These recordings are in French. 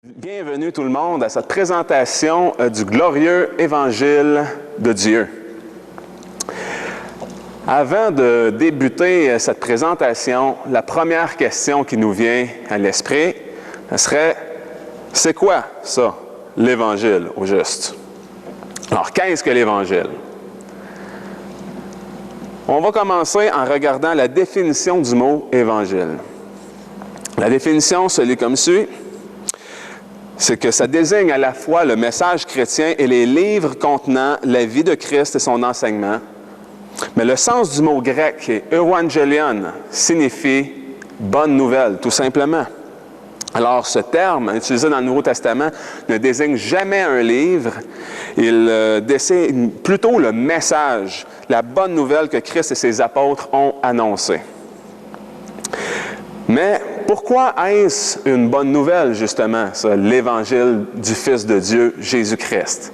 Bienvenue tout le monde à cette présentation du glorieux Évangile de Dieu. Avant de débuter cette présentation, la première question qui nous vient à l'esprit serait « C'est quoi ça, l'Évangile au juste? » Alors, qu'est-ce que l'Évangile? On va commencer en regardant la définition du mot « Évangile ». La définition se lit comme suit. C'est que ça désigne à la fois le message chrétien et les livres contenant la vie de Christ et son enseignement. Mais le sens du mot grec, euangelion, signifie « bonne nouvelle », tout simplement. Alors, ce terme, utilisé dans le Nouveau Testament, ne désigne jamais un livre. Il désigne plutôt le message, la bonne nouvelle que Christ et ses apôtres ont annoncée. Mais pourquoi est-ce une bonne nouvelle, justement, ça, l'Évangile du Fils de Dieu, Jésus-Christ?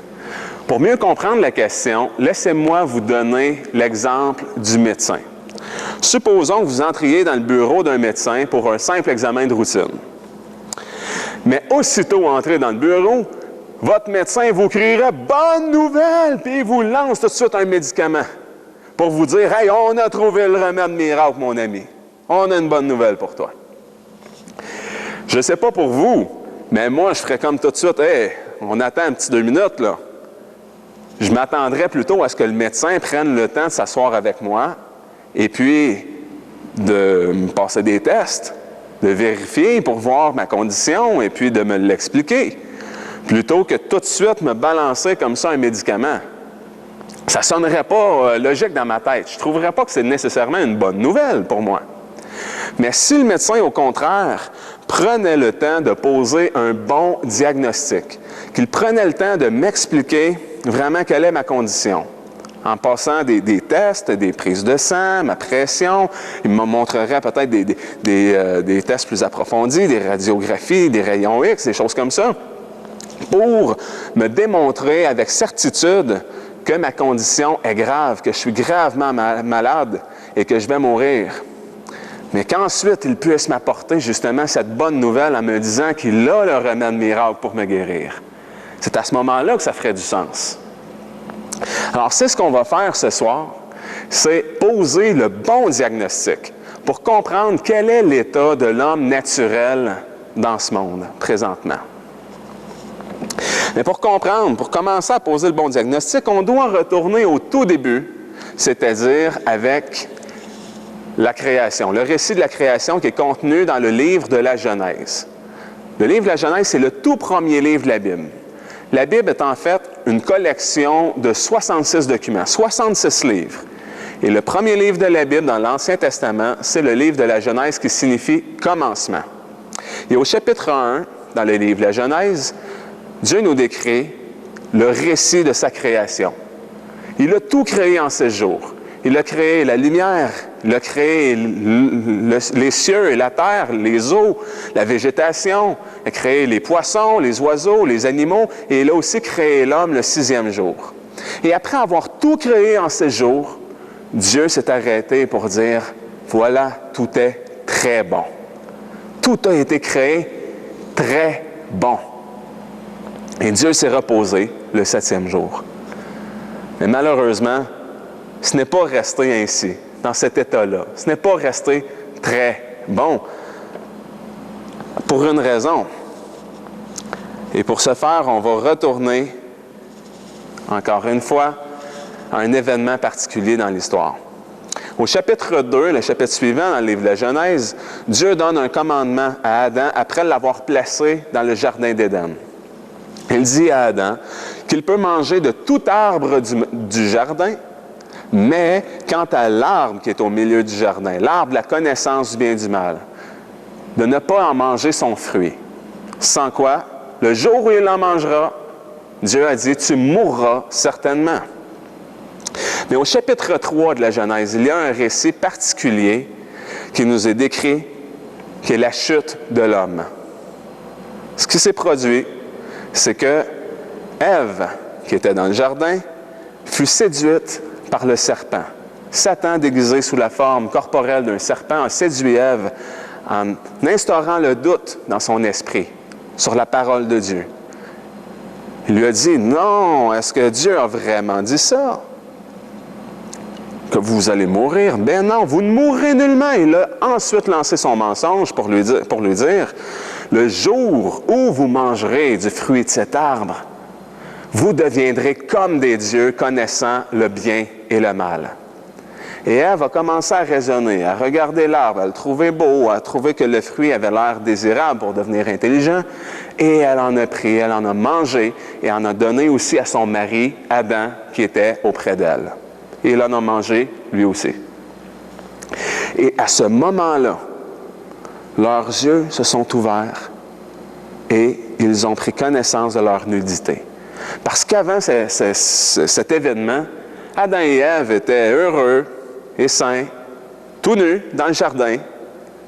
Pour mieux comprendre la question, laissez-moi vous donner l'exemple du médecin. Supposons que vous entriez dans le bureau d'un médecin pour un simple examen de routine. Mais aussitôt entré dans le bureau, votre médecin vous crierait « Bonne nouvelle! » puis il vous lance tout de suite un médicament pour vous dire « Hey, on a trouvé le remède miracle, mon ami. On a une bonne nouvelle pour toi. » Je ne sais pas pour vous, mais moi, je ferais comme tout de suite, « Hey, on attend un petit 2 minutes, là. » Je m'attendrais plutôt à ce que le médecin prenne le temps de s'asseoir avec moi et puis de me passer des tests, de vérifier pour voir ma condition et puis de me l'expliquer, plutôt que tout de suite me balancer comme ça un médicament. Ça ne sonnerait pas logique dans ma tête. Je ne trouverais pas que c'est nécessairement une bonne nouvelle pour moi. Mais si le médecin, au contraire, prenait le temps de poser un bon diagnostic, qu'il prenait le temps de m'expliquer vraiment quelle est ma condition, en passant des tests, des prises de sang, ma pression, il me montrerait peut-être des tests plus approfondis, des radiographies, des rayons X, des choses comme ça, pour me démontrer avec certitude que ma condition est grave, que je suis gravement malade et que je vais mourir. Mais qu'ensuite, il puisse m'apporter justement cette bonne nouvelle en me disant qu'il a le remède miracle pour me guérir. C'est à ce moment-là que ça ferait du sens. Alors, c'est ce qu'on va faire ce soir, c'est poser le bon diagnostic pour comprendre quel est l'état de l'homme naturel dans ce monde, présentement. Mais pour comprendre, pour commencer à poser le bon diagnostic, on doit retourner au tout début, c'est-à-dire avec la création, le récit de la création qui est contenu dans le livre de la Genèse. Le livre de la Genèse, c'est le tout premier livre de la Bible. La Bible est en fait une collection de 66 documents, 66 livres. Et le premier livre de la Bible dans l'Ancien Testament, c'est le livre de la Genèse qui signifie « commencement ». Et au chapitre 1, dans le livre de la Genèse, Dieu nous décrit le récit de sa création. Il a tout créé en 6 jours. Il a créé la lumière, il a créé les cieux et la terre, les eaux, la végétation, il a créé les poissons, les oiseaux, les animaux, et il a aussi créé l'homme le 6e jour. Et après avoir tout créé en 6 jours, Dieu s'est arrêté pour dire, voilà, tout est très bon. Tout a été créé très bon. Et Dieu s'est reposé le 7e jour. Mais malheureusement, ce n'est pas resté ainsi, dans cet état-là. Ce n'est pas resté très bon, pour une raison. Et pour ce faire, on va retourner, encore une fois, à un événement particulier dans l'histoire. Au chapitre 2, le chapitre suivant, dans le livre de la Genèse, Dieu donne un commandement à Adam après l'avoir placé dans le jardin d'Éden. Il dit à Adam qu'il peut manger de tout arbre du jardin, mais quant à l'arbre qui est au milieu du jardin, l'arbre de la connaissance du bien et du mal, de ne pas en manger son fruit. Sans quoi, le jour où il en mangera, Dieu a dit, tu mourras certainement. Mais au chapitre 3 de la Genèse, il y a un récit particulier qui nous est décrit, qui est la chute de l'homme. Ce qui s'est produit, c'est que Ève, qui était dans le jardin, fut séduite par le serpent. Satan, déguisé sous la forme corporelle d'un serpent, a séduit Ève en instaurant le doute dans son esprit. sur la parole de Dieu. Il lui a dit, non, est-ce que Dieu a vraiment dit ça? Que vous allez mourir? Ben non, vous ne mourrez nullement. Il a ensuite lancé son mensonge pour lui dire, le jour où vous mangerez du fruit de cet arbre, vous deviendrez comme des dieux connaissant le bien et le mal. Et Ève a commencé à raisonner, à regarder l'arbre, à le trouver beau, à trouver que le fruit avait l'air désirable pour devenir intelligent. Et elle en a pris, elle en a mangé et en a donné aussi à son mari, Adam, qui était auprès d'elle. Et il en a mangé lui aussi. Et à ce moment-là, leurs yeux se sont ouverts et ils ont pris connaissance de leur nudité. Parce qu'avant cet événement, Adam et Ève étaient heureux et sains, tout nus, dans le jardin,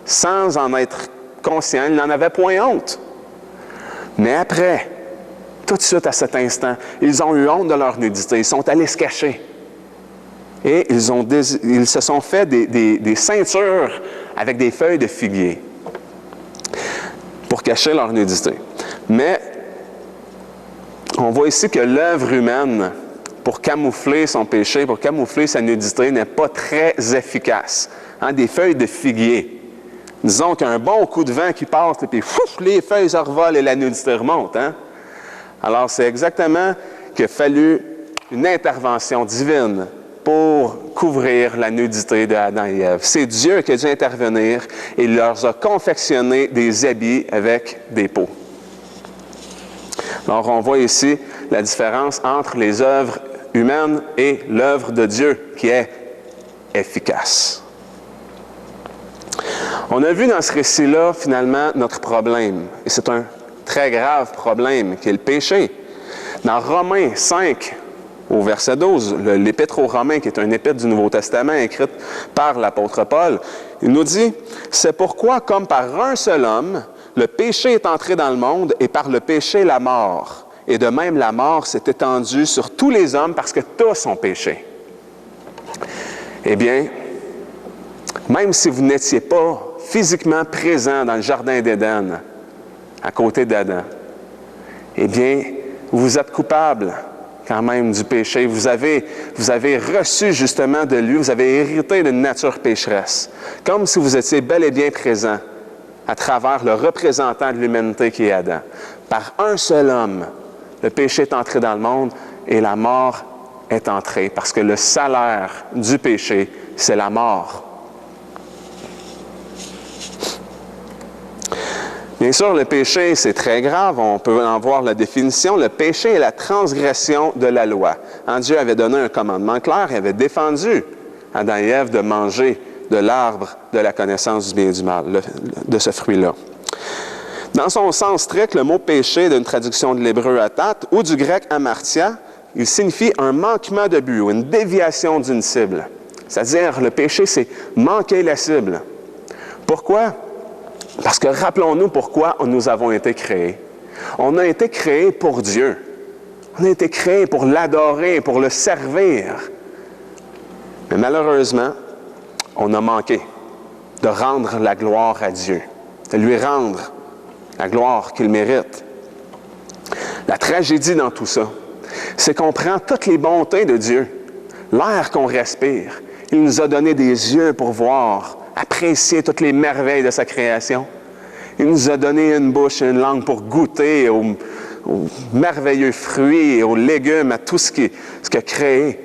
sans en être conscients, ils n'en avaient point honte. Mais après, tout de suite à cet instant, ils ont eu honte de leur nudité, ils sont allés se cacher. Et ils se sont fait des ceintures avec des feuilles de figuier pour cacher leur nudité. Mais on voit ici que l'œuvre humaine, pour camoufler son péché, pour camoufler sa nudité, n'est pas très efficace. Des feuilles de figuier. Disons qu'un bon coup de vent qui passe, et puis les feuilles se revolent et la nudité remonte. Alors, c'est exactement qu'il a fallu une intervention divine pour couvrir la nudité d'Adam et Ève. C'est Dieu qui a dû intervenir et il leur a confectionné des habits avec des peaux. Alors, on voit ici la différence entre les œuvres humaines et l'œuvre de Dieu qui est efficace. On a vu dans ce récit-là, finalement, notre problème. Et c'est un très grave problème, qui est le péché. Dans Romains 5, au verset 12, l'Épître aux Romains, qui est un épître du Nouveau Testament écrite par l'apôtre Paul, il nous dit « C'est pourquoi, comme par un seul homme, le péché est entré dans le monde, et par le péché, la mort. Et de même, la mort s'est étendue sur tous les hommes parce que tous ont péché. » Eh bien, même si vous n'étiez pas physiquement présent dans le jardin d'Éden, à côté d'Adam, eh bien, vous êtes coupable quand même du péché. Vous avez reçu justement de lui, vous avez hérité d'une nature pécheresse, comme si vous étiez bel et bien présent à travers le représentant de l'humanité qui est Adam. Par un seul homme, le péché est entré dans le monde et la mort est entrée, parce que le salaire du péché, c'est la mort. Bien sûr, le péché, c'est très grave. On peut en voir la définition. Le péché est la transgression de la loi. Dieu avait donné un commandement clair. Il avait défendu Adam et Ève de manger de l'arbre de la connaissance du bien et du mal, de ce fruit-là. Dans son sens strict, le mot péché, d'une traduction de l'hébreu atat ou du grec amartia, il signifie un manquement de but ou une déviation d'une cible. C'est-à-dire, le péché, c'est manquer la cible. Pourquoi? Parce que rappelons-nous pourquoi nous avons été créés. On a été créés pour Dieu. On a été créés pour l'adorer, pour le servir. Mais malheureusement, on a manqué de rendre la gloire à Dieu, de lui rendre la gloire qu'il mérite. La tragédie dans tout ça, c'est qu'on prend toutes les bontés de Dieu, l'air qu'on respire. Il nous a donné des yeux pour voir, apprécier toutes les merveilles de sa création. Il nous a donné une bouche et une langue pour goûter aux merveilleux fruits et aux légumes, à tout ce qu'il a créé.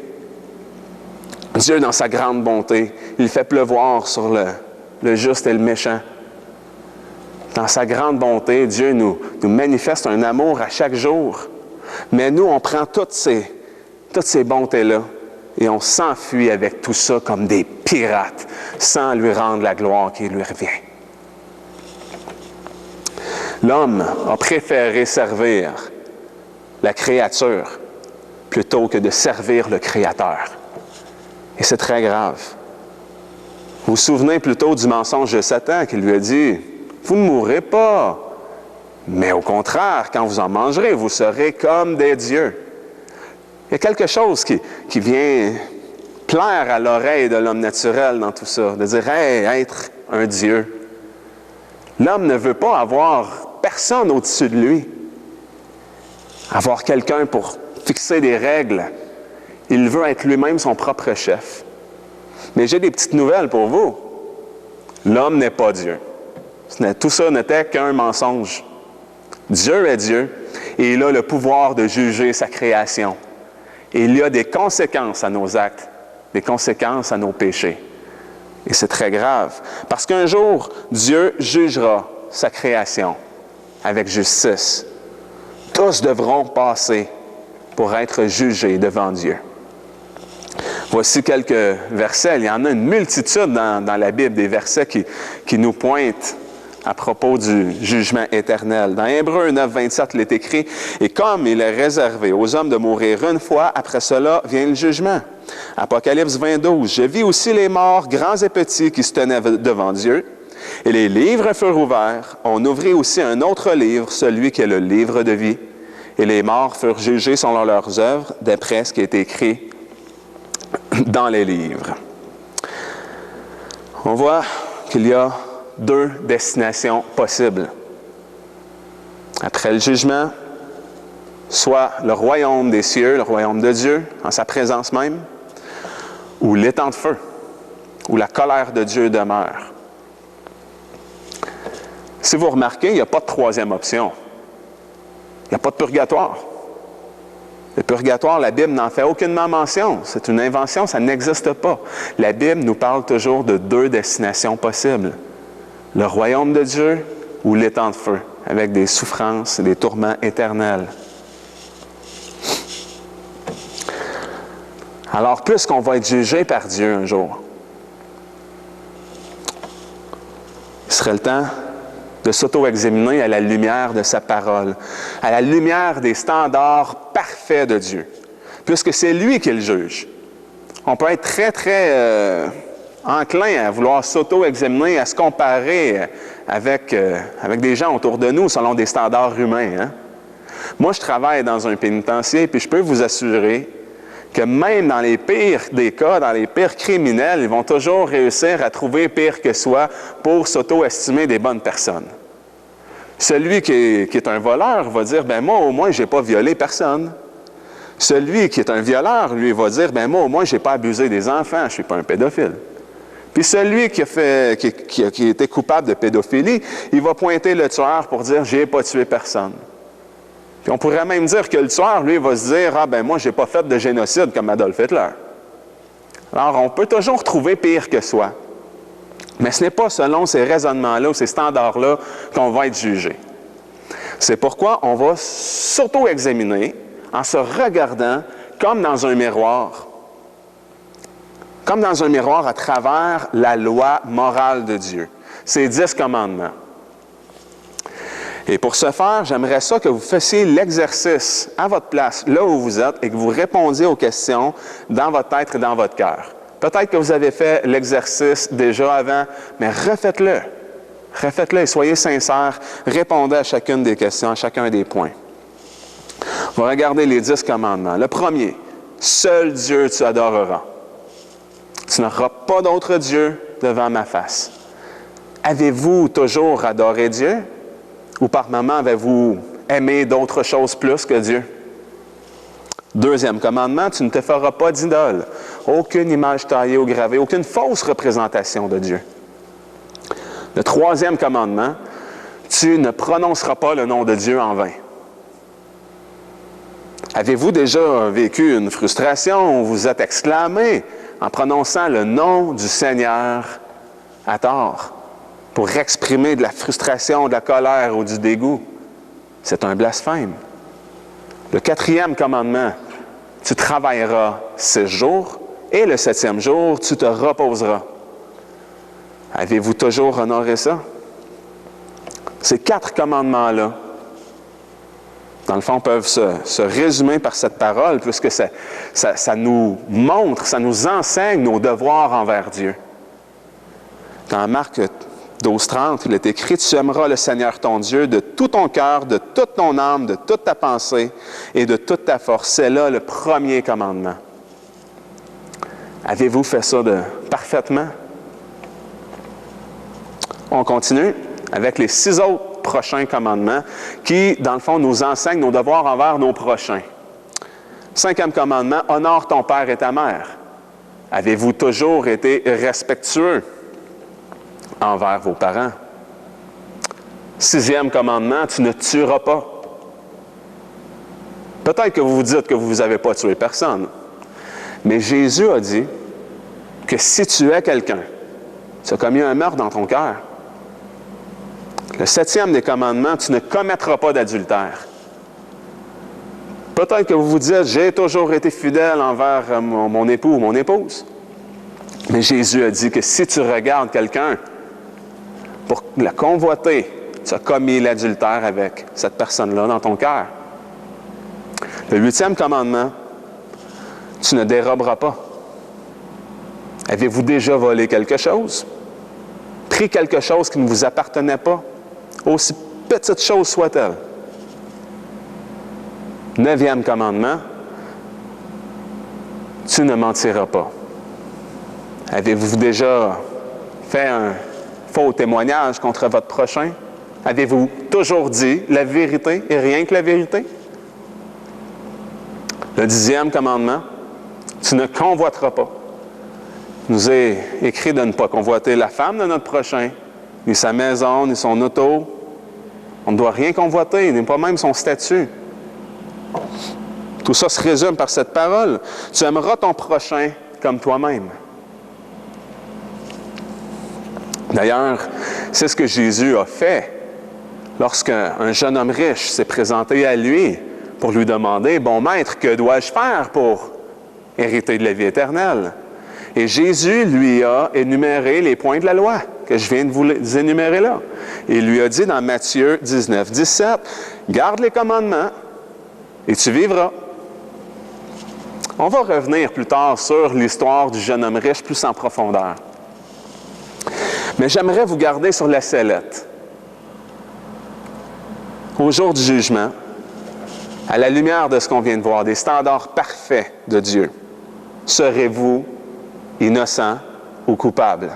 Dieu, dans sa grande bonté, il fait pleuvoir sur le juste et le méchant. Dans sa grande bonté, Dieu nous manifeste un amour à chaque jour. Mais nous, on prend toutes ces bontés-là et on s'enfuit avec tout ça comme des pirates, sans lui rendre la gloire qui lui revient. L'homme a préféré servir la créature plutôt que de servir le Créateur. Et c'est très grave. Vous vous souvenez plutôt du mensonge de Satan qui lui a dit « Vous ne mourrez pas, mais au contraire, quand vous en mangerez, vous serez comme des dieux. » Il y a quelque chose qui vient plaire à l'oreille de l'homme naturel dans tout ça, de dire « Hey, être un Dieu. » L'homme ne veut pas avoir personne au-dessus de lui. Avoir quelqu'un pour fixer des règles. Il veut être lui-même son propre chef. Mais j'ai des petites nouvelles pour vous. L'homme n'est pas Dieu. Tout ça n'était qu'un mensonge. Dieu est Dieu et il a le pouvoir de juger sa création. Et il y a des conséquences à nos actes, des conséquences à nos péchés. Et c'est très grave. Parce qu'un jour, Dieu jugera sa création avec justice. Tous devront passer pour être jugés devant Dieu. Voici quelques versets. Il y en a une multitude dans la Bible, des versets qui nous pointent à propos du jugement éternel. Dans Hébreux 9, 27, il est écrit « Et comme il est réservé aux hommes de mourir une fois, après cela vient le jugement. » Apocalypse 20, 12. « Je vis aussi les morts, grands et petits, qui se tenaient devant Dieu. Et les livres furent ouverts. On ouvrit aussi un autre livre, celui qui est le livre de vie. Et les morts furent jugés selon leurs œuvres, d'après ce qui est écrit dans les livres. » On voit qu'il y a deux destinations possibles. Après le jugement, soit le royaume des cieux, le royaume de Dieu, en sa présence même, ou l'étang de feu, où la colère de Dieu demeure. Si vous remarquez, il n'y a pas de troisième option. Il n'y a pas de purgatoire. Le purgatoire, la Bible n'en fait aucunement mention. C'est une invention, ça n'existe pas. La Bible nous parle toujours de deux destinations possibles. Le royaume de Dieu ou l'étang de feu, avec des souffrances et des tourments éternels. Alors, puisqu'on va être jugé par Dieu un jour, il serait le temps de s'auto-examiner à la lumière de sa parole, à la lumière des standards parfaits de Dieu, puisque c'est lui qui le juge. On peut être très, très enclin à vouloir s'auto-examiner, à se comparer avec des gens autour de nous selon des standards humains. Hein? Moi, je travaille dans un pénitencier, puis je peux vous assurer que même dans les pires des cas, dans les pires criminels, ils vont toujours réussir à trouver pire que soi pour s'auto-estimer des bonnes personnes. Celui qui est un voleur va dire, ben moi, au moins, je n'ai pas violé personne. Celui qui est un violeur, lui, va dire, ben moi, au moins, je n'ai pas abusé des enfants, je ne suis pas un pédophile. Puis celui qui a été coupable de pédophilie, il va pointer le tueur pour dire, je n'ai pas tué personne. Puis on pourrait même dire que le tueur, lui, va se dire, ah ben moi, je n'ai pas fait de génocide comme Adolf Hitler. Alors, on peut toujours trouver pire que soi. Mais ce n'est pas selon ces raisonnements-là ou ces standards-là qu'on va être jugé. C'est pourquoi on va s'auto-examiner en se regardant comme dans un miroir. Comme dans un miroir à travers la loi morale de Dieu. Ces 10 commandements. Et pour ce faire, j'aimerais ça que vous fassiez l'exercice à votre place, là où vous êtes, et que vous répondiez aux questions dans votre tête et dans votre cœur. Peut-être que vous avez fait l'exercice déjà avant, mais refaites-le. Refaites-le et soyez sincères. Répondez à chacune des questions, à chacun des points. On va regarder les 10 commandements. Le premier, seul Dieu tu adoreras. Tu n'auras pas d'autre Dieu devant ma face. Avez-vous toujours adoré Dieu? Ou par moment avez-vous aimé d'autres choses plus que Dieu? Deuxième commandement, tu ne te feras pas d'idole. Aucune image taillée ou gravée, aucune fausse représentation de Dieu. Le troisième commandement, tu ne prononceras pas le nom de Dieu en vain. Avez-vous déjà vécu une frustration où vous êtes exclamé en prononçant le nom du Seigneur à tort pour exprimer de la frustration, de la colère ou du dégoût? C'est un blasphème. Le quatrième commandement, tu travailleras 6 jours et le 7e jour, tu te reposeras. Avez-vous toujours honoré ça? Ces 4 commandements-là, dans le fond, peuvent se résumer par cette parole, puisque ça nous montre, ça nous enseigne nos devoirs envers Dieu. Dans Marc 12:30, il est écrit, « Tu aimeras le Seigneur ton Dieu de tout ton cœur, de toute ton âme, de toute ta pensée et de toute ta force. » C'est là le premier commandement. Avez-vous fait ça parfaitement? On continue avec les 6 autres prochain commandement qui, dans le fond, nous enseigne nos devoirs envers nos prochains. 5e commandement, honore ton père et ta mère. Avez-vous toujours été respectueux envers vos parents? 6e commandement, tu ne tueras pas. Peut-être que vous vous dites que vous n'avez pas tué personne, mais Jésus a dit que si tu es quelqu'un, tu as commis un meurtre dans ton cœur. Le 7e des commandements, tu ne commettras pas d'adultère. Peut-être que vous vous dites, j'ai toujours été fidèle envers mon époux ou mon épouse. Mais Jésus a dit que si tu regardes quelqu'un pour la convoiter, tu as commis l'adultère avec cette personne-là dans ton cœur. Le 8e commandement, tu ne déroberas pas. Avez-vous déjà volé quelque chose? Pris quelque chose qui ne vous appartenait pas? Aussi petite chose soit-elle. 9e commandement, tu ne mentiras pas. Avez-vous déjà fait un faux témoignage contre votre prochain? Avez-vous toujours dit la vérité et rien que la vérité? Le 10e commandement, tu ne convoiteras pas. Il nous est écrit de ne pas convoiter la femme de notre prochain, ni sa maison, ni son auto. On ne doit rien convoiter, ni pas même son statut. Tout ça se résume par cette parole. Tu aimeras ton prochain comme toi-même. D'ailleurs, c'est ce que Jésus a fait lorsqu'un jeune homme riche s'est présenté à lui pour lui demander, « Bon maître, que dois-je faire pour hériter de la vie éternelle? » Et Jésus lui a énuméré les points de la loi que je viens de vous énumérer là. Il lui a dit dans Matthieu 19, 17, « Garde les commandements et tu vivras. » On va revenir plus tard sur l'histoire du jeune homme riche plus en profondeur. Mais j'aimerais vous garder sur la sellette. Au jour du jugement, à la lumière de ce qu'on vient de voir, des standards parfaits de Dieu, serez-vous innocent ou coupable?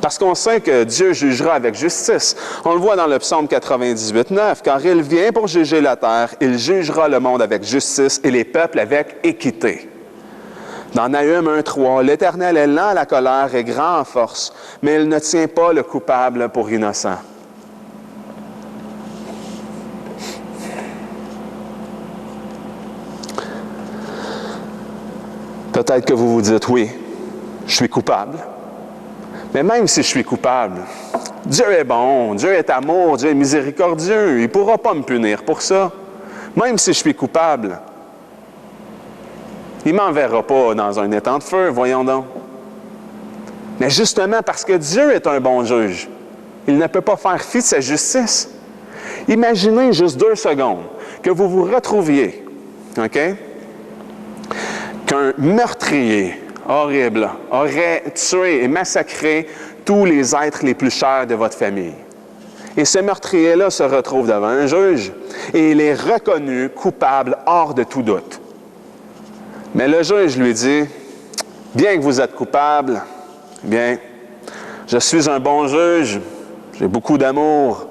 Parce qu'on sait que Dieu jugera avec justice. On le voit dans le psaume 98, 9. « Car il vient pour juger la terre, il jugera le monde avec justice et les peuples avec équité. » Dans Nahum 1, 3, « L'Éternel est lent à la colère et grand en force, mais il ne tient pas le coupable pour innocent. » Peut-être que vous vous dites, oui, je suis coupable. Mais même si je suis coupable, Dieu est bon, Dieu est amour, Dieu est miséricordieux. Il ne pourra pas me punir pour ça. Même si je suis coupable, il ne m'enverra pas dans un étang de feu, voyons donc. Mais justement parce que Dieu est un bon juge, il ne peut pas faire fi de sa justice. Imaginez juste 2 secondes que vous vous retrouviez, OK? Qu'un meurtrier horrible aurait tué et massacré tous les êtres les plus chers de votre famille. Et ce meurtrier-là se retrouve devant un juge et il est reconnu coupable hors de tout doute. Mais le juge lui dit, « Bien que vous êtes coupable, bien, je suis un bon juge, j'ai beaucoup d'amour.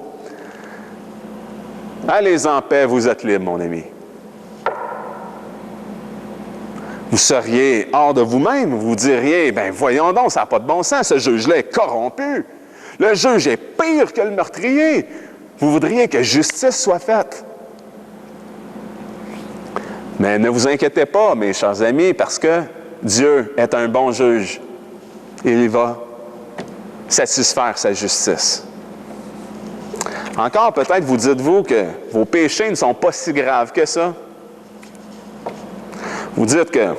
Allez en paix, vous êtes libre, mon ami. » Vous seriez hors de vous-même, vous diriez, « Bien, voyons donc, ça n'a pas de bon sens, ce juge-là est corrompu. Le juge est pire que le meurtrier. » Vous voudriez que justice soit faite. Mais ne vous inquiétez pas, mes chers amis, parce que Dieu est un bon juge. Il va satisfaire sa justice. Encore, peut-être vous dites-vous que vos péchés ne sont pas si graves que ça. Vous dites que,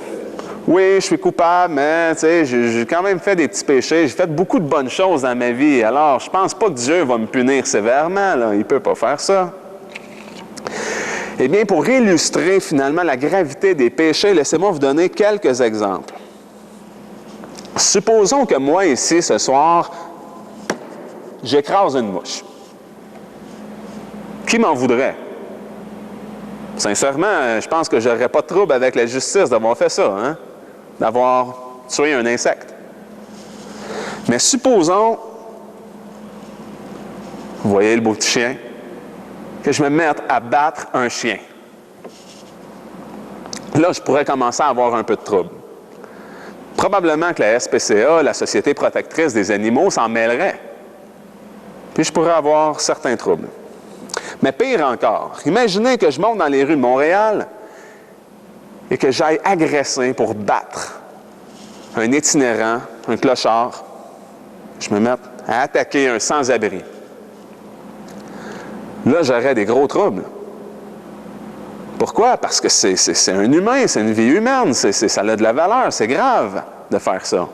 oui, je suis coupable, mais j'ai quand même fait des petits péchés. J'ai fait beaucoup de bonnes choses dans ma vie. Alors, je ne pense pas que Dieu va me punir sévèrement. Là. Il ne peut pas faire ça. Eh bien, pour illustrer finalement la gravité des péchés, laissez-moi vous donner quelques exemples. Supposons que moi, ici, ce soir, j'écrase une mouche. Qui m'en voudrait? Sincèrement, je pense que je n'aurais pas de trouble avec la justice d'avoir fait ça, hein? D'avoir tué un insecte. Mais supposons, vous voyez le beau petit chien, que je me mette à battre un chien. Là, je pourrais commencer à avoir un peu de trouble. Probablement que la SPCA, la Société protectrice des animaux, s'en mêlerait. Puis je pourrais avoir certains troubles. Mais pire encore, imaginez que je monte dans les rues de Montréal et que j'aille agresser pour battre un itinérant, un clochard. Je me mette à attaquer un sans-abri. Là, j'aurais des gros troubles. Pourquoi? Parce que c'est un humain, c'est une vie humaine, ça a de la valeur, c'est grave de faire ça.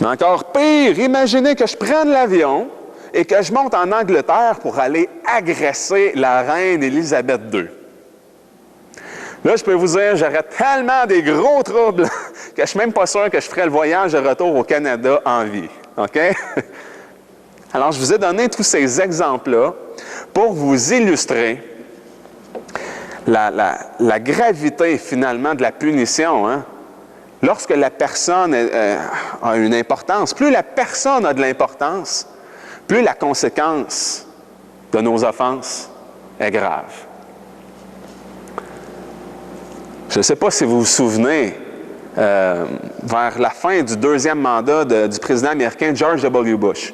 Mais encore pire, imaginez que je prenne l'avion et que je monte en Angleterre pour aller agresser la reine Élisabeth II. Là, je peux vous dire, j'aurais tellement des gros troubles que je ne suis même pas sûr que je ferais le voyage de retour au Canada en vie. OK? Alors, je vous ai donné tous ces exemples-là pour vous illustrer la gravité, finalement, de la punition. Hein? Lorsque la personne a une importance, plus la personne a de l'importance, plus la conséquence de nos offenses est grave. Je ne sais pas si vous vous souvenez, vers la fin du deuxième mandat du président américain George W. Bush,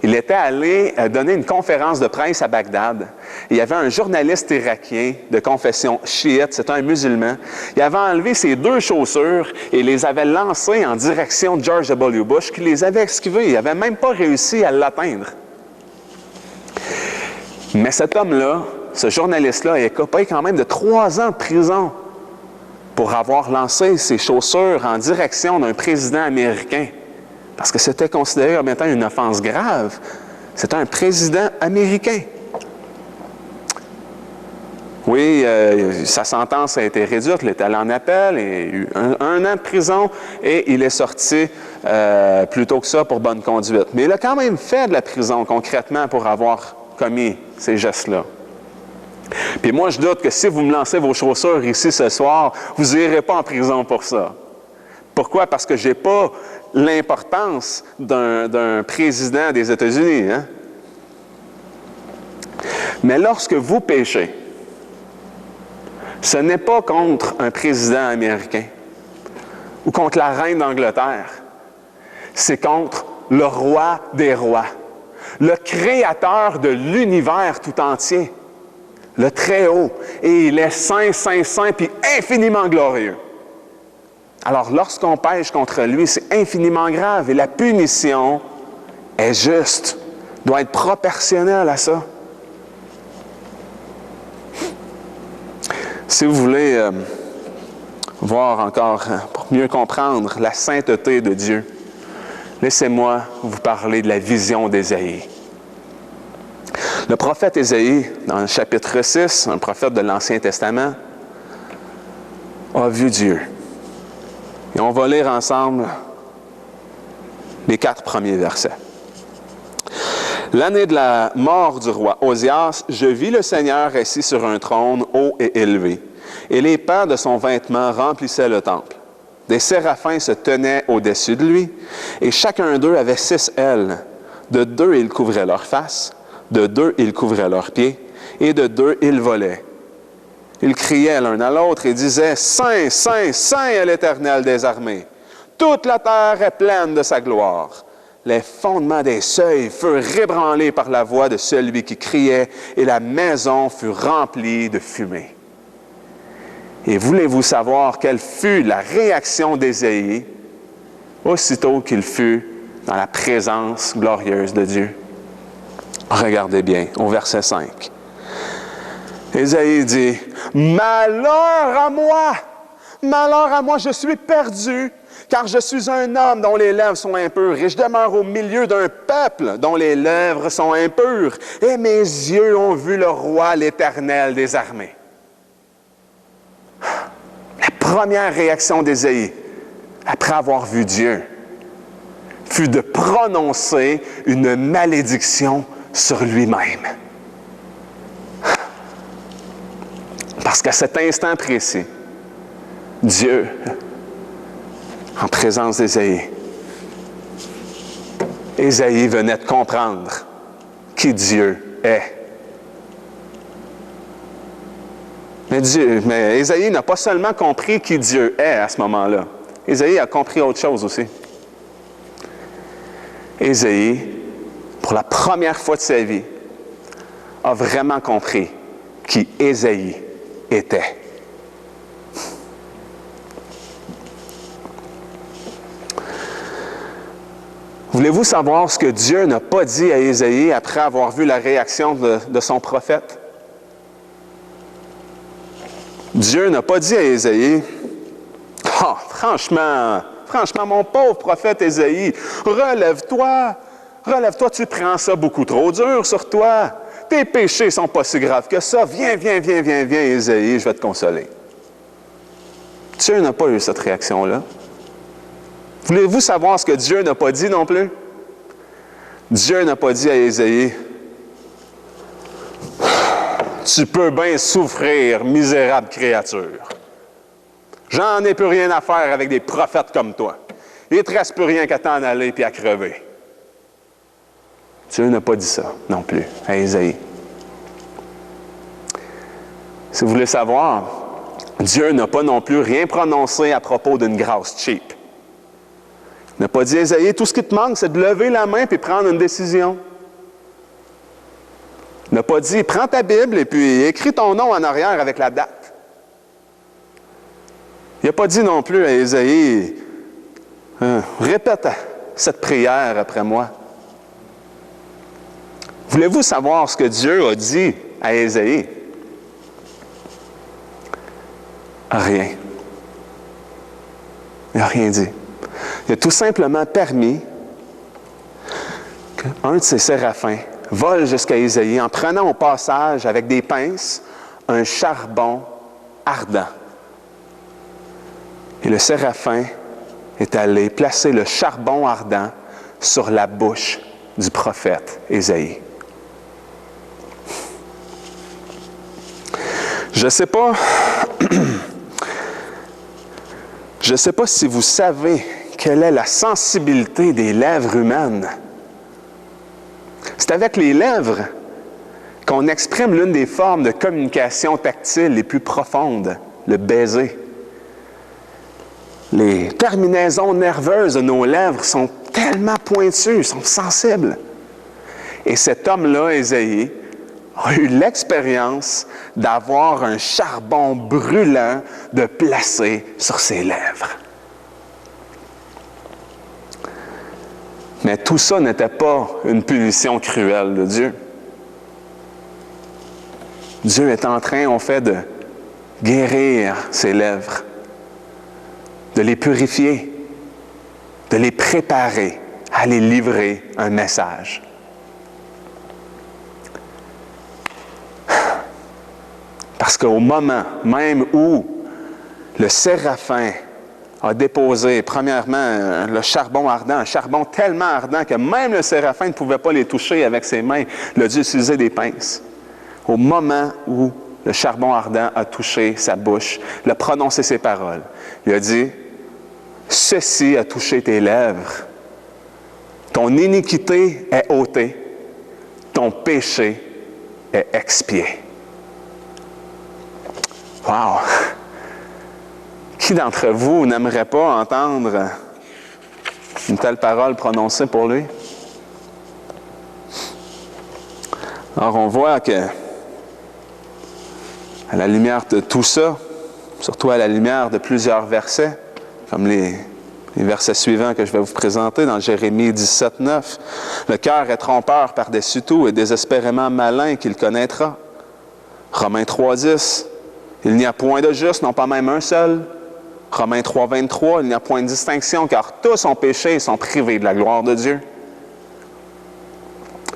il était allé donner une conférence de presse à Bagdad. Il y avait un journaliste irakien de confession chiite, c'était un musulman. Il avait enlevé ses 2 chaussures et les avait lancées en direction de George W. Bush, qui les avait esquivées. Il n'avait même pas réussi à l'atteindre. Mais cet homme-là, ce journaliste-là, est coupé quand même de 3 ans de prison pour avoir lancé ses chaussures en direction d'un président américain. Parce que c'était considéré comme étant une offense grave. C'était un président américain. Oui, sa sentence a été réduite, il est allé en appel, il a eu un an de prison et il est sorti plus tôt que ça pour bonne conduite. Mais il a quand même fait de la prison concrètement pour avoir commis ces gestes-là. Puis moi, je doute que si vous me lancez vos chaussures ici ce soir, vous n'irez pas en prison pour ça. Pourquoi? Parce que je n'ai pas l'importance d'un président des États-Unis. Hein? Mais lorsque vous péchez, ce n'est pas contre un président américain ou contre la reine d'Angleterre. C'est contre le roi des rois, le créateur de l'univers tout entier, le Très-Haut. Et il est saint, saint, saint, puis infiniment glorieux. Alors, lorsqu'on pêche contre lui, c'est infiniment grave et la punition est juste, doit être proportionnelle à ça. Si vous voulez voir encore, pour mieux comprendre la sainteté de Dieu, laissez-moi vous parler de la vision d'Ésaïe. Le prophète Ésaïe, dans le chapitre 6, un prophète de l'Ancien Testament, a vu Dieu. Et on va lire ensemble les 4 premiers versets. L'année de la mort du roi Osias, je vis le Seigneur assis sur un trône haut et élevé, et les pans de son vêtement remplissaient le temple. Des séraphins se tenaient au-dessus de lui, et chacun d'eux avait 6 ailes. De 2 ils couvraient leur face, de 2 ils couvraient leurs pieds, et de 2 ils volaient. Ils criaient l'un à l'autre et disaient « Saint, Saint, Saint est l'Éternel des armées. Toute la terre est pleine de sa gloire. » Les fondements des seuils furent ébranlés par la voix de celui qui criait, et la maison fut remplie de fumée. Et voulez-vous savoir quelle fut la réaction d'Ésaïe aussitôt qu'il fut dans la présence glorieuse de Dieu? Regardez bien, au verset 5. Ésaïe dit, « Malheur à moi, je suis perdu, car je suis un homme dont les lèvres sont impures, et je demeure au milieu d'un peuple dont les lèvres sont impures, et mes yeux ont vu le roi, l'Éternel des armées. » La première réaction d'Ésaïe, après avoir vu Dieu, fut de prononcer une malédiction sur lui-même. Parce qu'à cet instant précis, Dieu, en présence d'Ésaïe, Ésaïe venait de comprendre qui Dieu est. Mais Ésaïe n'a pas seulement compris qui Dieu est à ce moment-là. Ésaïe a compris autre chose aussi. Ésaïe, pour la première fois de sa vie, a vraiment compris qui Ésaïe était. Voulez-vous savoir ce que Dieu n'a pas dit à Ésaïe après avoir vu la réaction de son prophète? Dieu n'a pas dit à Ésaïe, « Ah, franchement, mon pauvre prophète Ésaïe, relève-toi, tu prends ça beaucoup trop dur sur toi. Tes péchés ne sont pas si graves que ça. Viens, Ésaïe, je vais te consoler. » Dieu n'a pas eu cette réaction-là. Voulez-vous savoir ce que Dieu n'a pas dit non plus? Dieu n'a pas dit à Ésaïe, « Tu peux bien souffrir, misérable créature. J'en ai plus rien à faire avec des prophètes comme toi. Il ne te reste plus rien qu'à t'en aller et à crever. » Dieu n'a pas dit ça non plus à Ésaïe. Si vous voulez savoir, Dieu n'a pas non plus rien prononcé à propos d'une grâce cheap. Il n'a pas dit, Ésaïe, tout ce qui te manque, c'est de lever la main et prendre une décision. Il n'a pas dit, prends ta Bible et puis écris ton nom en arrière avec la date. Il n'a pas dit non plus à Ésaïe, répète cette prière après moi. Voulez-vous savoir ce que Dieu a dit à Ésaïe? Rien. Il n'a rien dit. Il a tout simplement permis qu'un de ses séraphins vole jusqu'à Ésaïe en prenant au passage avec des pinces un charbon ardent. Et le séraphin est allé placer le charbon ardent sur la bouche du prophète Ésaïe. Je ne sais pas si vous savez quelle est la sensibilité des lèvres humaines. C'est avec les lèvres qu'on exprime l'une des formes de communication tactile les plus profondes, le baiser. Les terminaisons nerveuses de nos lèvres sont tellement pointues, sont sensibles. Et cet homme-là, Ésaïe, a eu l'expérience d'avoir un charbon brûlant de placer sur ses lèvres. Mais tout ça n'était pas une punition cruelle de Dieu. Dieu est en train, en fait, de guérir ses lèvres, de les purifier, de les préparer à les livrer un message. Parce qu'au moment même où le séraphin a déposé, premièrement, le charbon ardent, un charbon tellement ardent que même le séraphin ne pouvait pas les toucher avec ses mains, il a dû utiliser des pinces. Au moment où le charbon ardent a touché sa bouche, il a prononcé ses paroles. Il a dit, « Ceci a touché tes lèvres. Ton iniquité est ôtée, ton péché est expié. » Wow! Qui d'entre vous n'aimerait pas entendre une telle parole prononcée pour lui? Alors, on voit que, à la lumière de tout ça, surtout à la lumière de plusieurs versets, comme les versets suivants que je vais vous présenter dans Jérémie 17, 9, « Le cœur est trompeur par-dessus tout et désespérément malin qu'il connaîtra. » Romains 3, 10, « Il n'y a point de juste, non pas même un seul. » Romains 3, 23, « Il n'y a point de distinction, car tous ont péché et sont privés de la gloire de Dieu. »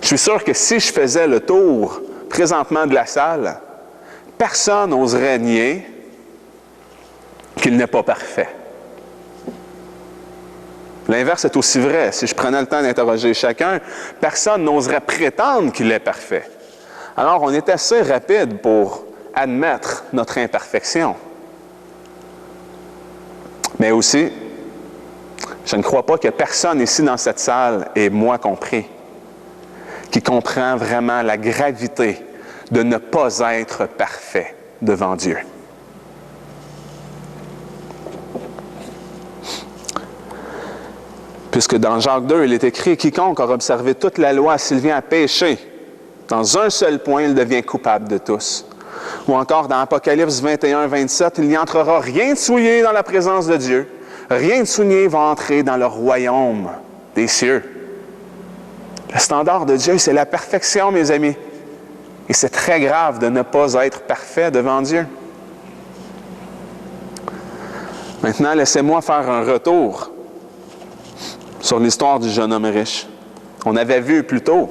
Je suis sûr que si je faisais le tour présentement de la salle, personne n'oserait nier qu'il n'est pas parfait. L'inverse est aussi vrai. Si je prenais le temps d'interroger chacun, personne n'oserait prétendre qu'il est parfait. Alors, on est assez rapide pour admettre notre imperfection. Mais aussi, Je ne crois pas que personne ici dans cette salle, et moi compris, qui comprend vraiment la gravité de ne pas être parfait devant Dieu. Puisque dans Jacques 2, il est écrit « Quiconque aura observé toute la loi, s'il vient à pécher, dans un seul point, il devient coupable de tous. » Ou encore dans Apocalypse 21, 27, « Il n'y entrera rien de souillé dans la présence de Dieu. Rien de souillé va entrer dans le royaume des cieux. » Le standard de Dieu, c'est la perfection, mes amis. Et c'est très grave de ne pas être parfait devant Dieu. Maintenant, laissez-moi faire un retour sur l'histoire du jeune homme riche. On avait vu plus tôt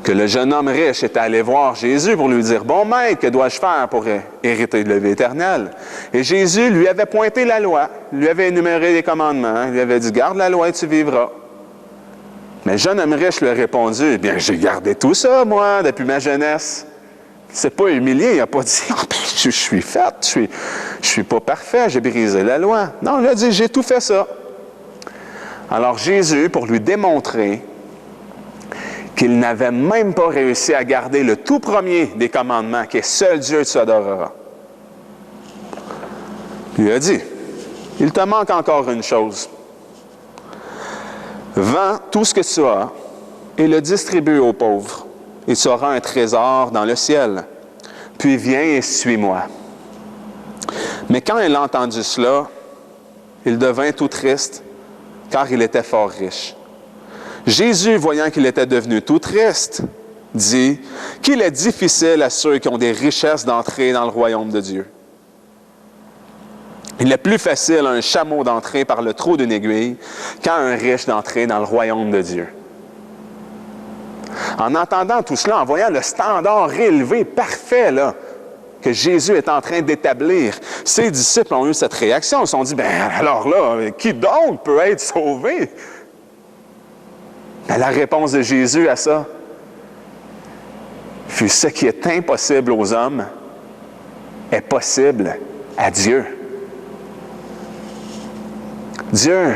que le jeune homme riche était allé voir Jésus pour lui dire « Bon maître, que dois-je faire pour hériter de la vie éternelle? » Et Jésus lui avait pointé la loi, lui avait énuméré les commandements, lui avait dit « Garde la loi et tu vivras. » Mais le jeune homme riche lui a répondu « Eh bien, j'ai gardé tout ça, moi, depuis ma jeunesse. » Il ne s'est pas humilié, il n'a pas dit « Oh, ben, je suis fait, je suis pas parfait, j'ai brisé la loi. » Non, il a dit « J'ai tout fait ça. » Alors Jésus, pour lui démontrer qu'il n'avait même pas réussi à garder le tout premier des commandements, qui est « Seul Dieu tu adoreras », lui a dit « Il te manque encore une chose. Vends tout ce que tu as et le distribue aux pauvres, et tu auras un trésor dans le ciel. Puis viens et suis-moi. » Mais quand il a entendu cela, il devint tout triste, car il était fort riche. Jésus, voyant qu'il était devenu tout triste, dit qu'il est difficile à ceux qui ont des richesses d'entrer dans le royaume de Dieu. Il est plus facile à un chameau d'entrer par le trou d'une aiguille qu'à un riche d'entrer dans le royaume de Dieu. En entendant tout cela, en voyant le standard élevé, parfait, là, que Jésus est en train d'établir, ses disciples ont eu cette réaction. Ils se sont dit, bien alors là, qui donc peut être sauvé? Mais la réponse de Jésus à ça fut: ce qui est impossible aux hommes est possible à Dieu. Dieu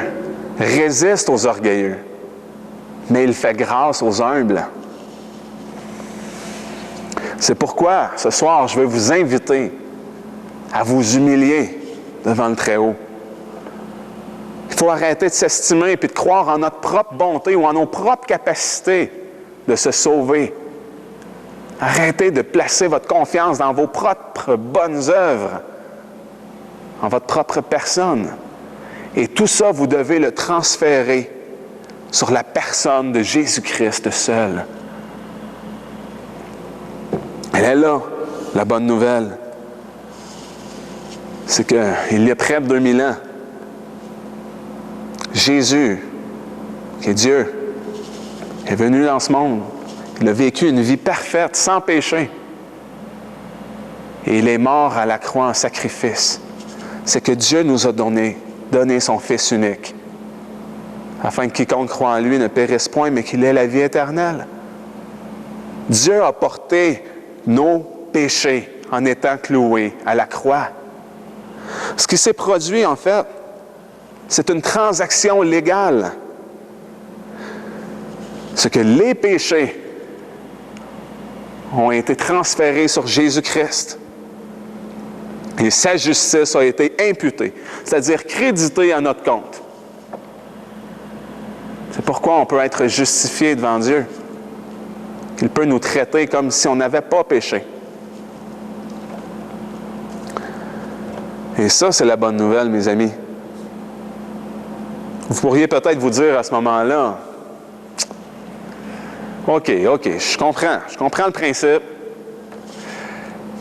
résiste aux orgueilleux, mais il fait grâce aux humbles. C'est pourquoi, ce soir, je vais vous inviter à vous humilier devant le Très-Haut. Il faut arrêter de s'estimer et de croire en notre propre bonté ou en nos propres capacités de se sauver. Arrêtez de placer votre confiance dans vos propres bonnes œuvres, en votre propre personne. Et tout ça, vous devez le transférer sur la personne de Jésus-Christ seul. Elle est là, la bonne nouvelle. C'est qu'il y a près de 2000 ans, Jésus, qui est Dieu, est venu dans ce monde. Il a vécu une vie parfaite, sans péché. Et il est mort à la croix en sacrifice. C'est que Dieu nous a donné son Fils unique, afin que quiconque croit en lui ne périsse point, mais qu'il ait la vie éternelle. Dieu a porté nos péchés en étant cloué à la croix. Ce qui s'est produit, en fait, c'est une transaction légale. C'est que les péchés ont été transférés sur Jésus-Christ. Et sa justice a été imputée, c'est-à-dire créditée à notre compte. C'est pourquoi on peut être justifié devant Dieu. Il peut nous traiter comme si on n'avait pas péché. Et ça, c'est la bonne nouvelle, mes amis. Vous pourriez peut-être vous dire à ce moment-là, OK, je comprends le principe,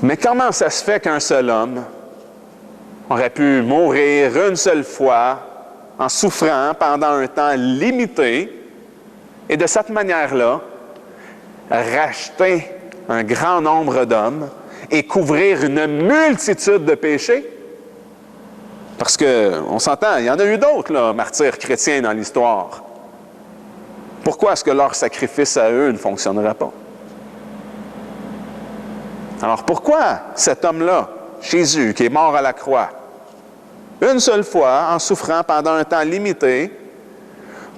mais comment ça se fait qu'un seul homme aurait pu mourir une seule fois en souffrant pendant un temps limité et de cette manière-là, racheter un grand nombre d'hommes et couvrir une multitude de péchés? Parce qu'on s'entend, il y en a eu d'autres, là, martyrs chrétiens dans l'histoire. Pourquoi est-ce que leur sacrifice à eux ne fonctionnerait pas? Alors pourquoi cet homme-là, Jésus, qui est mort à la croix, une seule fois, en souffrant pendant un temps limité,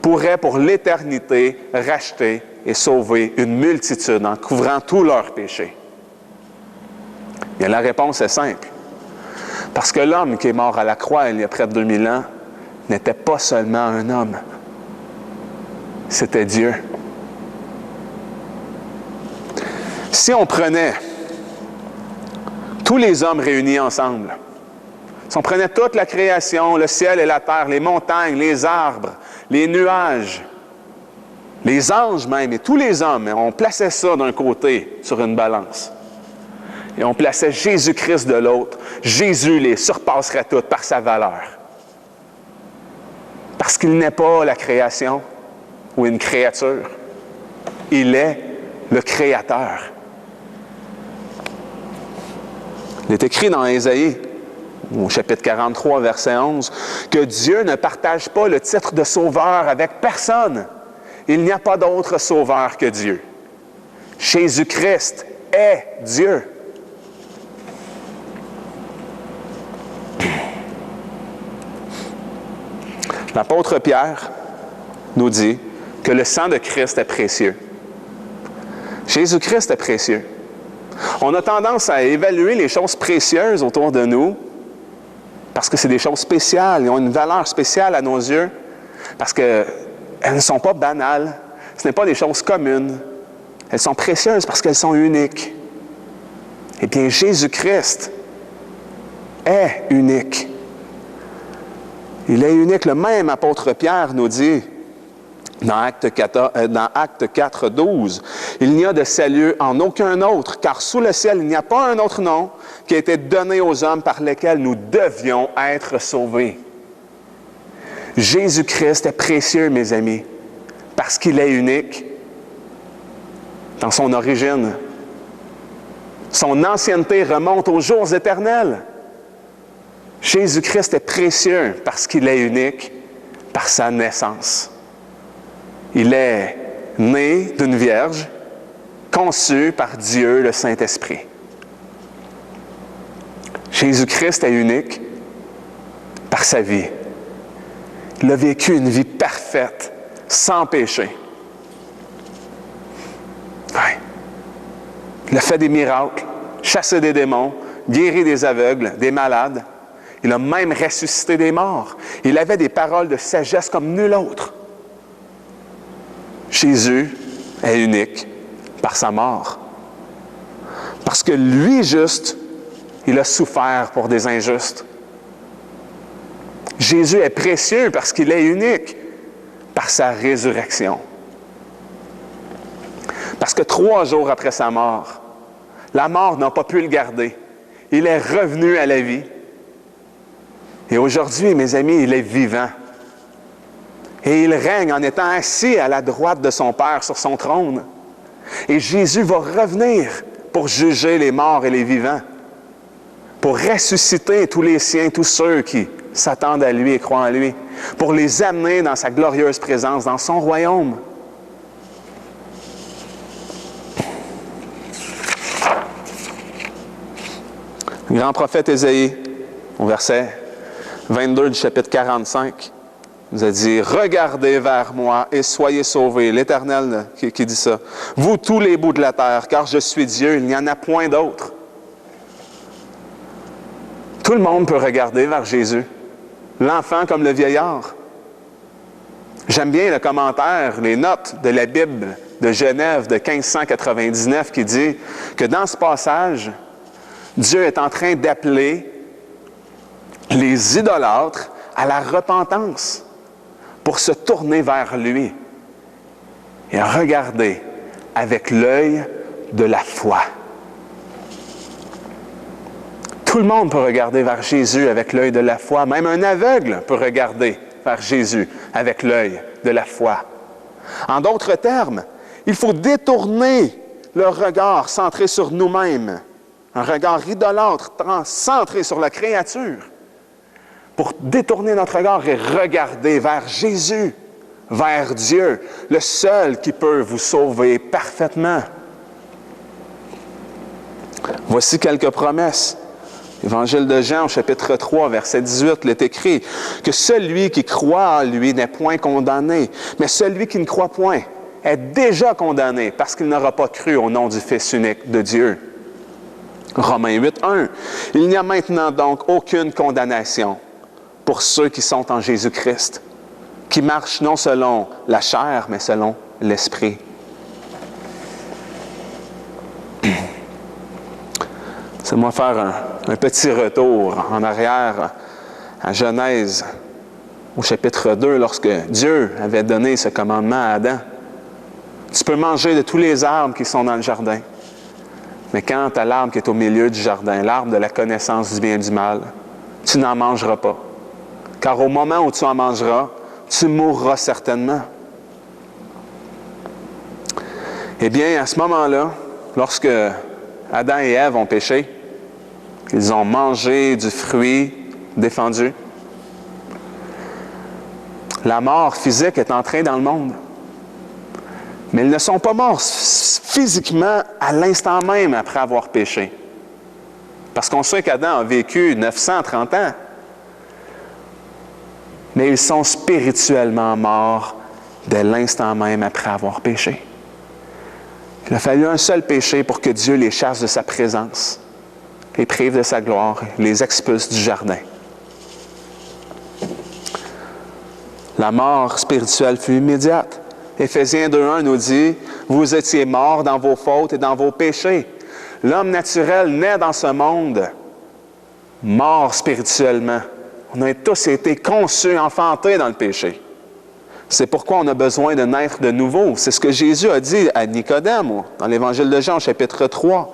pourrait pour l'éternité racheter et sauver une multitude en couvrant tous leurs péchés? Bien, la réponse est simple. Parce que l'homme qui est mort à la croix il y a près de 2000 ans n'était pas seulement un homme. C'était Dieu. Si on prenait tous les hommes réunis ensemble, si on prenait toute la création, le ciel et la terre, les montagnes, les arbres, les nuages, les anges même, et tous les hommes, on plaçait ça d'un côté sur une balance. Et on plaçait Jésus-Christ de l'autre. Jésus les surpasserait toutes par sa valeur. Parce qu'il n'est pas la création ou une créature. Il est le Créateur. Il est écrit dans Ésaïe, au chapitre 43, verset 11, que Dieu ne partage pas le titre de sauveur avec personne. Il n'y a pas d'autre sauveur que Dieu. Jésus-Christ est Dieu. L'apôtre Pierre nous dit que le sang de Christ est précieux. Jésus-Christ est précieux. On a tendance à évaluer les choses précieuses autour de nous parce que c'est des choses spéciales, ils ont une valeur spéciale à nos yeux, parce qu'elles ne sont pas banales, ce n'est pas des choses communes. Elles sont précieuses parce qu'elles sont uniques. Eh bien, Jésus-Christ est unique. Il est unique. Le même apôtre Pierre nous dit, dans Acte 4, 12, « Il n'y a de salut en aucun autre, car sous le ciel, il n'y a pas un autre nom qui a été donné aux hommes par lesquels nous devions être sauvés. » Jésus-Christ est précieux, mes amis, parce qu'il est unique dans son origine. Son ancienneté remonte aux jours éternels. Jésus-Christ est précieux parce qu'il est unique par sa naissance. Il est né d'une vierge, conçu par Dieu le Saint-Esprit. Jésus-Christ est unique par sa vie. Il a vécu une vie parfaite, sans péché. Ouais. Il a fait des miracles, chassé des démons, guéri des aveugles, des malades. Il a même ressuscité des morts. Il avait des paroles de sagesse comme nul autre. Jésus est unique par sa mort. Parce que lui, juste, il a souffert pour des injustes. Jésus est précieux parce qu'il est unique par sa résurrection. Parce que 3 jours après sa mort, la mort n'a pas pu le garder. Il est revenu à la vie. Et aujourd'hui, mes amis, il est vivant. Et il règne en étant assis à la droite de son Père sur son trône. Et Jésus va revenir pour juger les morts et les vivants, pour ressusciter tous les siens, tous ceux qui s'attendent à lui et croient en lui, pour les amener dans sa glorieuse présence, dans son royaume. Le grand prophète Ésaïe, au verset 22 du chapitre 45, nous a dit « Regardez vers moi et soyez sauvés. » L'Éternel qui dit ça. « Vous tous les bouts de la terre, car je suis Dieu, il n'y en a point d'autre. » Tout le monde peut regarder vers Jésus, l'enfant comme le vieillard. J'aime bien le commentaire, les notes de la Bible de Genève de 1599 qui dit que dans ce passage, Dieu est en train d'appeler les idolâtres à la repentance pour se tourner vers lui et à regarder avec l'œil de la foi. Tout le monde peut regarder vers Jésus avec l'œil de la foi. Même un aveugle peut regarder vers Jésus avec l'œil de la foi. En d'autres termes, il faut détourner le regard centré sur nous-mêmes, un regard idolâtre centré sur la créature, pour détourner notre regard et regarder vers Jésus, vers Dieu, le seul qui peut vous sauver parfaitement. Voici quelques promesses Évangile de Jean, au chapitre 3, verset 18, il est écrit que celui qui croit en lui n'est point condamné, mais celui qui ne croit point est déjà condamné parce qu'il n'aura pas cru au nom du Fils unique de Dieu. Romains 8, 1. Il n'y a maintenant donc aucune condamnation pour ceux qui sont en Jésus-Christ, qui marchent non selon la chair, mais selon l'Esprit. Laissez-moi faire un petit retour en arrière à Genèse, au chapitre 2, lorsque Dieu avait donné ce commandement à Adam. Tu peux manger de tous les arbres qui sont dans le jardin, mais quant à l'arbre qui est au milieu du jardin, l'arbre de la connaissance du bien et du mal, tu n'en mangeras pas. Car au moment où tu en mangeras, tu mourras certainement. Eh bien, à ce moment-là, lorsque Adam et Ève ont péché, ils ont mangé du fruit défendu. La mort physique est entrée dans le monde. Mais ils ne sont pas morts physiquement à l'instant même après avoir péché. Parce qu'on sait qu'Adam a vécu 930 ans. Mais ils sont spirituellement morts dès l'instant même après avoir péché. Il a fallu un seul péché pour que Dieu les chasse de sa présence, les prive de sa gloire, les expulse du jardin. La mort spirituelle fut immédiate. Éphésiens 2.1 nous dit « Vous étiez morts dans vos fautes et dans vos péchés. » L'homme naturel naît dans ce monde, mort spirituellement. On a tous été conçus, enfantés dans le péché. C'est pourquoi on a besoin de naître de nouveau. C'est ce que Jésus a dit à Nicodème dans l'Évangile de Jean, chapitre 3.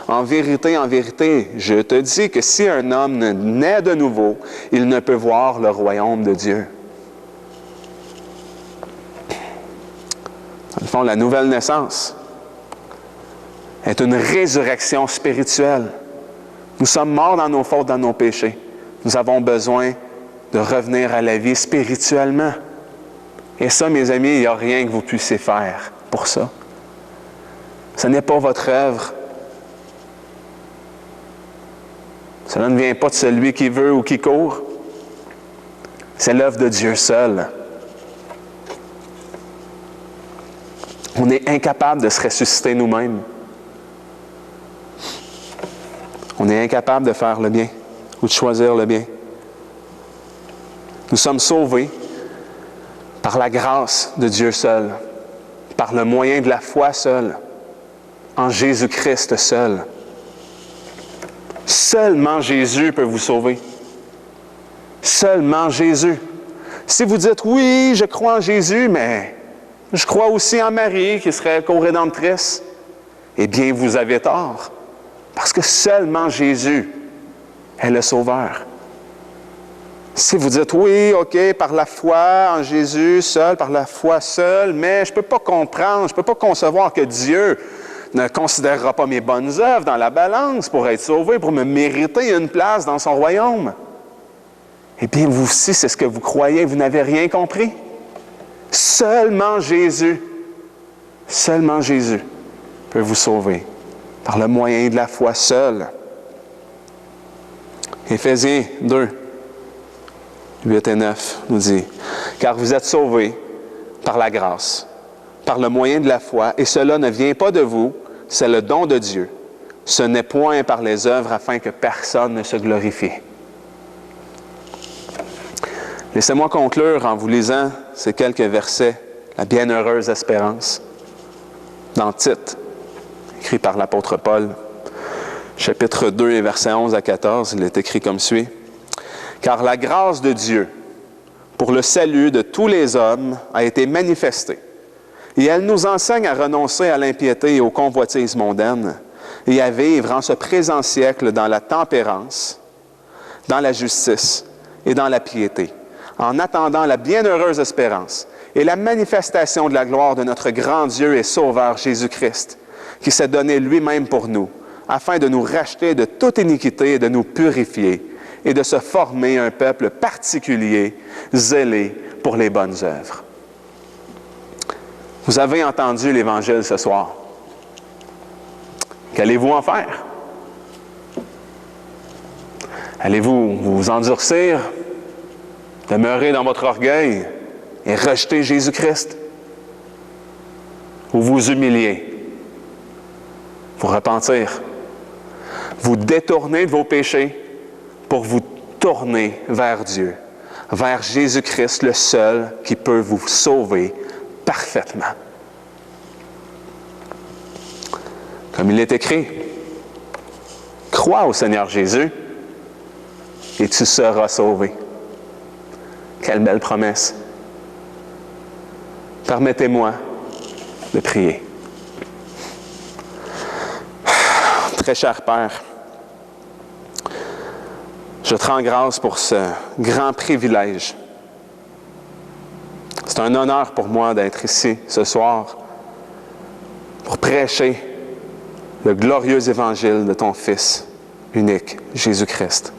En vérité, je te dis que si un homme naît de nouveau, il ne peut voir le royaume de Dieu. Dans le fond, la nouvelle naissance est une résurrection spirituelle. Nous sommes morts dans nos fautes, dans nos péchés. Nous avons besoin de revenir à la vie spirituellement. Et ça, mes amis, il n'y a rien que vous puissiez faire pour ça. Ce n'est pas votre œuvre. Cela ne vient pas de celui qui veut ou qui court. C'est l'œuvre de Dieu seul. On est incapable de se ressusciter nous-mêmes. On est incapable de faire le bien ou de choisir le bien. Nous sommes sauvés par la grâce de Dieu seul, par le moyen de la foi seule, en Jésus-Christ seul. Seulement Jésus peut vous sauver. Seulement Jésus. Si vous dites, oui, je crois en Jésus, mais je crois aussi en Marie, qui serait co-rédemptrice, eh bien, vous avez tort. Parce que seulement Jésus est le Sauveur. Si vous dites, oui, OK, par la foi en Jésus seul, par la foi seule, mais je ne peux pas comprendre, je ne peux pas concevoir que Dieu ne considérera pas mes bonnes œuvres dans la balance pour être sauvé, pour me mériter une place dans son royaume. Eh bien, vous aussi, c'est ce que vous croyez, vous n'avez rien compris. Seulement Jésus peut vous sauver, par le moyen de la foi seule. Éphésiens 2, 8 et 9 nous dit, « Car vous êtes sauvés par la grâce, par le moyen de la foi, et cela ne vient pas de vous, c'est le don de Dieu. Ce n'est point par les œuvres afin que personne ne se glorifie. » Laissez-moi conclure en vous lisant ces quelques versets, la bienheureuse espérance, dans Tite, écrit par l'apôtre Paul, chapitre 2 et versets 11 à 14, il est écrit comme suit. « Car la grâce de Dieu, pour le salut de tous les hommes, a été manifestée, et elle nous enseigne à renoncer à l'impiété et aux convoitises mondaines, et à vivre en ce présent siècle dans la tempérance, dans la justice et dans la piété, en attendant la bienheureuse espérance et la manifestation de la gloire de notre grand Dieu et Sauveur Jésus-Christ, qui s'est donné lui-même pour nous, afin de nous racheter de toute iniquité et de nous purifier, et de se former un peuple particulier, zélé pour les bonnes œuvres. » Vous avez entendu l'Évangile ce soir. Qu'allez-vous en faire? Allez-vous vous endurcir, demeurer dans votre orgueil et rejeter Jésus-Christ? Ou vous humilier, vous repentir, vous détourner de vos péchés pour vous tourner vers Dieu, vers Jésus-Christ, le seul qui peut vous sauver parfaitement. Comme il est écrit, crois au Seigneur Jésus et tu seras sauvé. Quelle belle promesse. Permettez-moi de prier. Très cher Père, je te rends grâce pour ce grand privilège. C'est un honneur pour moi d'être ici ce soir pour prêcher le glorieux évangile de ton Fils unique, Jésus-Christ.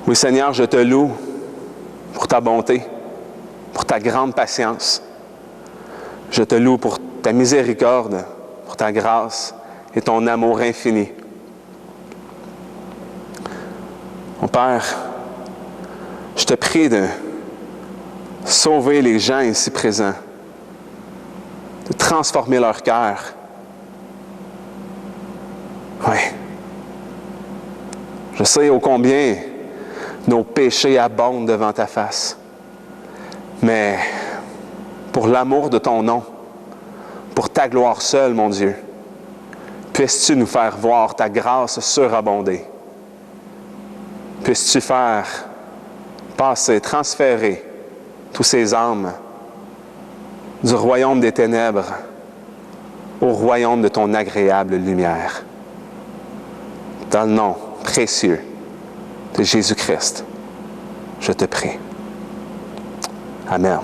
Oui, Seigneur, je te loue pour ta bonté, pour ta grande patience. Je te loue pour ta miséricorde, pour ta grâce et ton amour infini. Mon Père, je te prie de sauver les gens ici présents, de transformer leur cœur. Oui. Je sais ô combien nos péchés abondent devant ta face. Mais pour l'amour de ton nom, pour ta gloire seule, mon Dieu, puisses-tu nous faire voir ta grâce surabonder. Puisses-tu faire passer, transférer tous ces âmes du royaume des ténèbres au royaume de ton agréable lumière. Dans le nom précieux de Jésus-Christ, je te prie. Amen.